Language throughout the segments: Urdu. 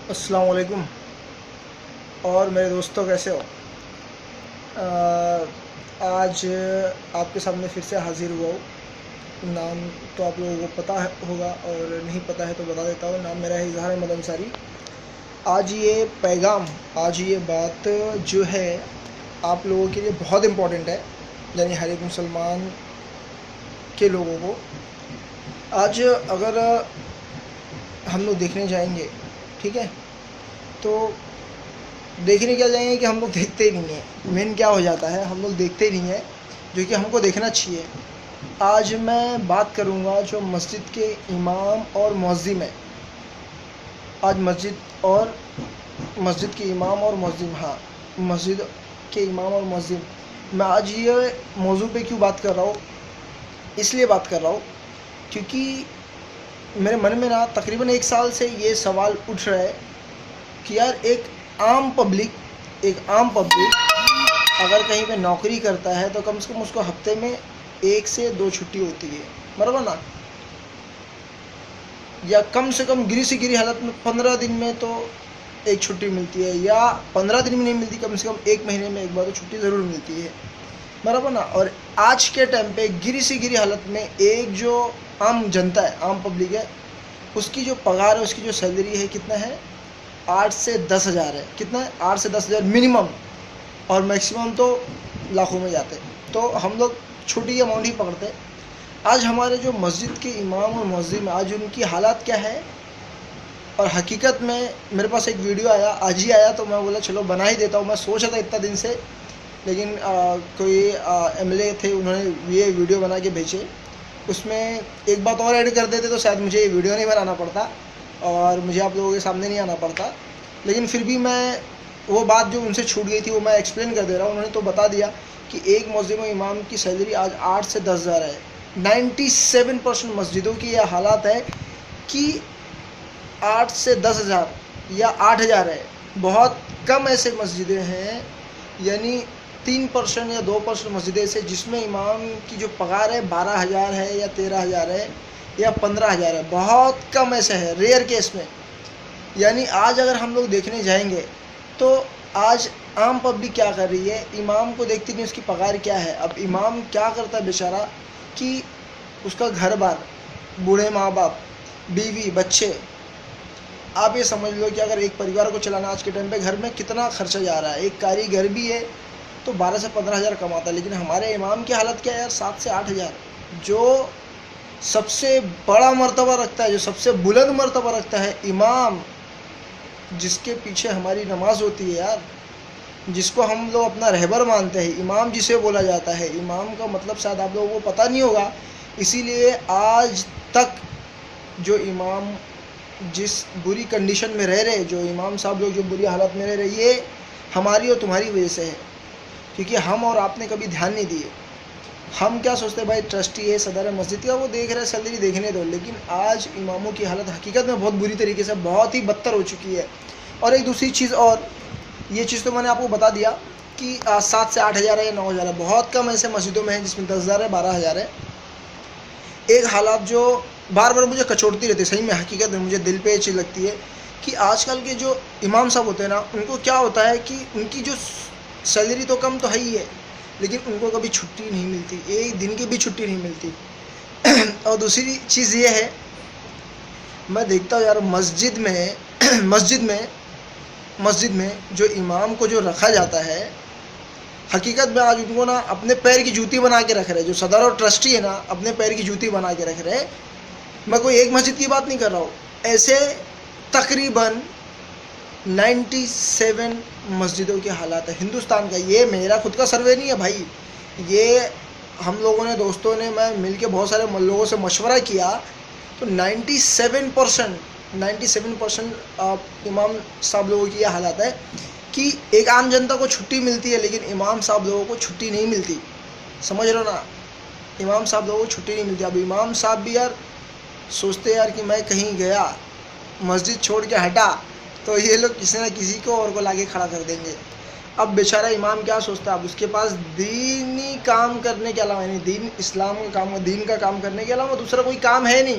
السلام علیکم اور میرے دوستوں، کیسے ہو؟ آج آپ کے سامنے پھر سے حاضر ہوا ہوں۔ نام تو آپ لوگوں کو پتہ ہوگا، اور نہیں پتہ ہے تو بتا دیتا ہوں۔ نام میرا ہے اظہار احمد انصاری۔ آج یہ پیغام، آج یہ بات جو ہے آپ لوگوں کے لیے بہت امپورٹنٹ ہے، یعنی ہر ایک مسلمان کے لوگوں کو۔ آج اگر ہم لوگ دیکھنے جائیں گے، ٹھیک ہے، تو دیکھنے کیا جائیں گے کہ ہم لوگ دیکھتے ہی نہیں ہیں۔ مین کیا ہو جاتا ہے، ہم لوگ دیکھتے ہی نہیں ہیں، جو کہ ہم کو دیکھنا چاہیے۔ آج میں بات کروں گا جو مسجد کے امام اور مؤذن ہیں۔ آج مسجد کے امام اور مؤذن، مسجد کے امام اور مؤذن، میں آج یہ موضوع پہ کیوں بات کر رہا ہوں؟ اس لیے بات کر رہا ہوں کیونکہ میرے من میں تقریباً 1 سال سے یہ سوال اٹھ رہا ہے کہ یار ایک عام پبلک اگر کہیں پہ نوکری کرتا ہے تو کم سے کم اس کو ہفتے میں 1 سے 2 چھٹی ہوتی ہے، برابر نا؟ یا کم سے کم گری سے گری حالت میں 15 دن میں تو 1 چھٹی ملتی ہے، یا 15 دن میں نہیں ملتی، کم سے کم 1 مہینے میں 1 بار تو چھٹی ضرور ملتی ہے، برابر نا؟ اور آج کے ٹائم پہ گری سے گری حالت میں ایک جو عام جنتا ہے، عام پبلک ہے، اس کی جو پگار ہے، اس کی جو سیلری ہے، کتنا ہے؟ 8 سے 10 ہزار ہے۔ کتنا ہے؟ 8 سے 10 ہزار منیمم، اور میکسیمم تو لاکھوں میں جاتے ہیں۔ تو ہم لوگ چھوٹی اماؤنٹ ہی پکڑتے ہیں۔ آج ہمارے جو مسجد کے امام اور مؤذن، آج ان کی حالات کیا ہے؟ اور حقیقت میں میرے پاس ایک ویڈیو آیا، آج ہی آیا، تو میں بولا چلو بنا ہی دیتا ہوں۔ میں سوچا تھا اتنا دن سے، لیکن کوئی ایم ایل اے تھے، انہوں نے یہ ویڈیو بنا کے بھیجے۔ اس میں ایک بات اور ایڈ کر دیتے تو شاید مجھے یہ ویڈیو نہیں بنانا پڑتا اور مجھے آپ لوگوں کے سامنے نہیں آنا پڑتا، لیکن پھر بھی میں وہ بات جو ان سے چھوٹ گئی تھی وہ میں ایکسپلین کر دے رہا ہوں۔ انہوں نے تو بتا دیا کہ ایک مؤذن و امام کی سیلری آج 8 سے 10 ہزار ہے۔ 97% مسجدوں کی یہ حالات ہے کہ 8 سے 10 ہزار یا 8 ہزار ہے۔ بہت کم ایسے مسجدیں ہیں، یعنی 3% یا 2% مسجدیں سے جس میں امام کی جو پگار ہے 12 ہزار ہے یا 13 ہزار ہے یا 15 ہزار ہے۔ بہت کم ایسے ہے، ریئر کیس میں۔ یعنی آج اگر ہم لوگ دیکھنے جائیں گے تو آج عام پبلک کیا کر رہی ہے؟ امام کو دیکھتی نہیں، اس کی پگار کیا ہے۔ اب امام کیا کرتا ہے بیچارہ کہ اس کا گھر بار، بوڑھے ماں باپ، بیوی، بچے، آپ یہ سمجھ لو کہ اگر ایک پریوار کو چلانا آج کے ٹائم پہ گھر میں کتنا خرچہ جا رہا ہے۔ ایک کاریگر بھی ہے تو 12 سے 15 ہزار کماتا ہے، لیکن ہمارے امام کی حالت کیا ہے یار؟ 7 سے 8 ہزار۔ جو سب سے بڑا مرتبہ رکھتا ہے، جو سب سے بلند مرتبہ رکھتا ہے، امام، جس کے پیچھے ہماری نماز ہوتی ہے یار، جس کو ہم لوگ اپنا رہبر مانتے ہیں، امام جسے بولا جاتا ہے۔ امام کا مطلب شاید آپ لوگوں کو پتہ نہیں ہوگا، اسی لیے آج تک جو امام جس بری کنڈیشن میں رہ رہے، جو امام صاحب لوگ جو بری حالت میں رہ رہے، یہ ہماری اور تمہاری وجہ سے ہے، کیونکہ ہم اور آپ نے کبھی دھیان نہیں دیے۔ ہم کیا سوچتے ہیں؟ بھائی ٹرسٹی ہے، صدر مسجد کا، وہ دیکھ رہے سیلری دیکھنے دو، لیکن آج اماموں کی حالت حقیقت میں بہت بری طریقے سے، بہت ہی بدتر ہو چکی ہے۔ اور ایک دوسری چیز، اور یہ چیز تو میں نے آپ کو بتا دیا کہ 7 سے 8 ہزار ہے یا 9 ہزار ہے۔ بہت کم ایسے مسجدوں میں ہیں جس میں 10 ہزار ہے، 12 ہزار ہے۔ ایک حالات جو بار بار مجھے کچوڑتی رہتی ہے، صحیح میں حقیقت میں مجھے دل پہ یہ چیز لگتی ہے کہ آج کل کے جو امام صاحب ہوتے ہیں نا، ان کو کیا ہوتا ہے کہ ان کی جو سیلری تو کم تو ہے ہی ہے، لیکن ان کو کبھی چھٹی نہیں ملتی، ایک دن کی بھی چھٹی نہیں ملتی۔ اور دوسری چیز یہ ہے، میں دیکھتا ہوں یار مسجد میں جو امام کو جو رکھا جاتا ہے، حقیقت میں آج ان کو نا اپنے پیر کی جوتی بنا کے رکھ رہے، جو صدر اور ٹرسٹی ہے نا، اپنے پیر کی جوتی بنا کے رکھ رہے۔ میں کوئی ایک مسجد کی بات نہیں کر رہا ہوں، ایسے تقریباً 97 مسجدوں کے حالات ہیں ہندوستان کا۔ یہ میرا خود کا سروے نہیں ہے بھائی، یہ ہم لوگوں نے، دوستوں نے، میں مل کے بہت سارے لوگوں سے مشورہ کیا، تو 97% امام صاحب لوگوں کی یہ حالت ہے کہ ایک عام جنتا کو چھٹی ملتی ہے، لیکن امام صاحب لوگوں کو چھٹی نہیں ملتی۔ سمجھ رہے ہو نا؟ امام صاحب لوگوں کو چھٹی نہیں ملتی۔ اب امام صاحب بھی یار سوچتے یار کہ میں کہیں گیا، مسجد چھوڑ کے ہٹا، تو یہ لوگ کسی نہ کسی کو اور کو لا کے کھڑا کر دیں گے۔ اب بیچارہ امام کیا سوچتا ہے؟ اب اس کے پاس دینی کام کرنے کے علاوہ، یعنی دین اسلام کا کام، دین کا کام کرنے کے علاوہ دوسرا کوئی کام ہے نہیں۔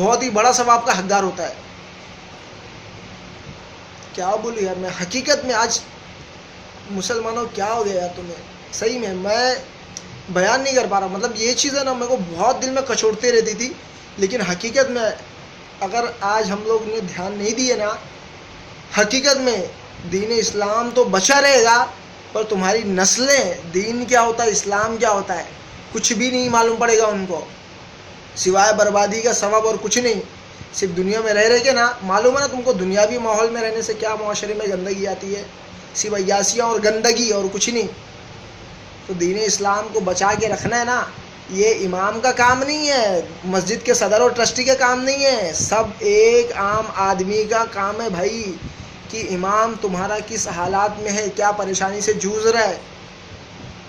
بہت ہی بڑا ثواب کا حقدار ہوتا ہے. کیا بولوں یار میں حقیقت میں آج مسلمانوں کیا ہو گیا یار تمہیں, صحیح میں بیان نہیں کر پا رہا. مطلب یہ چیز ہے نا میرے کو بہت دل میں کچوڑتے رہتی تھی, لیکن حقیقت میں اگر آج ہم لوگ نے دھیان نہیں دیے نا, حقیقت میں دین اسلام تو بچا رہے گا, پر تمہاری نسلیں دین کیا ہوتا ہے, اسلام کیا ہوتا ہے, کچھ بھی نہیں معلوم پڑے گا ان کو, سوائے بربادی کا سبب اور کچھ نہیں. صرف دنیا میں رہ کے نا, معلوم ہے نا تم کو دنیاوی ماحول میں رہنے سے کیا معاشرے میں گندگی آتی ہے, صرف عیاشیاں اور گندگی اور کچھ نہیں. تو دین اسلام کو بچا کے رکھنا ہے نا, یہ امام کا کام نہیں ہے, مسجد کے صدر اور ٹرسٹی کا کام نہیں ہے, سب ایک عام آدمی کا کام ہے بھائی, کہ امام تمہارا کس حالات میں ہے, کیا پریشانی سے جوجھ رہا ہے.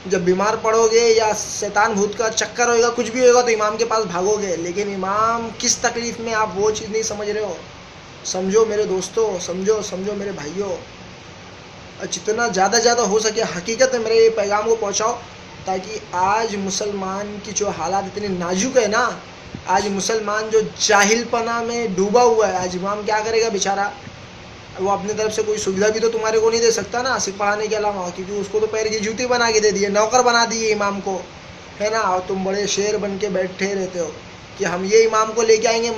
جب بیمار پڑو گے یا شیطان بھوت کا چکر ہوئے گا, کچھ بھی ہوئے گا, تو امام کے پاس بھاگو گے. لیکن امام کس تکلیف میں, آپ وہ چیز نہیں سمجھ رہے ہو. سمجھو میرے دوستو, سمجھو میرے بھائیوں, جتنا زیادہ ہو سکے حقیقت میں میرے یہ پیغام کو پہنچاؤ, تاکہ آج مسلمان کی جو حالات اتنے نازک ہے نا, آج مسلمان جو جاہل پنا میں ڈوبا ہوا ہے, آج امام کیا کرے گا بیچارہ, وہ اپنی طرف سے کوئی سویدھا بھی تو تمہارے کو نہیں دے سکتا نا, صرف پڑھانے کے علاوہ, کیونکہ اس کو تو پیر کی جوتی بنا کے دے دیے, نوکر بنا دیے امام کو, ہے نا. اور تم بڑے شیر بن کے بیٹھے رہتے ہو کہ ہم یہ امام کو لے کے آئیں گے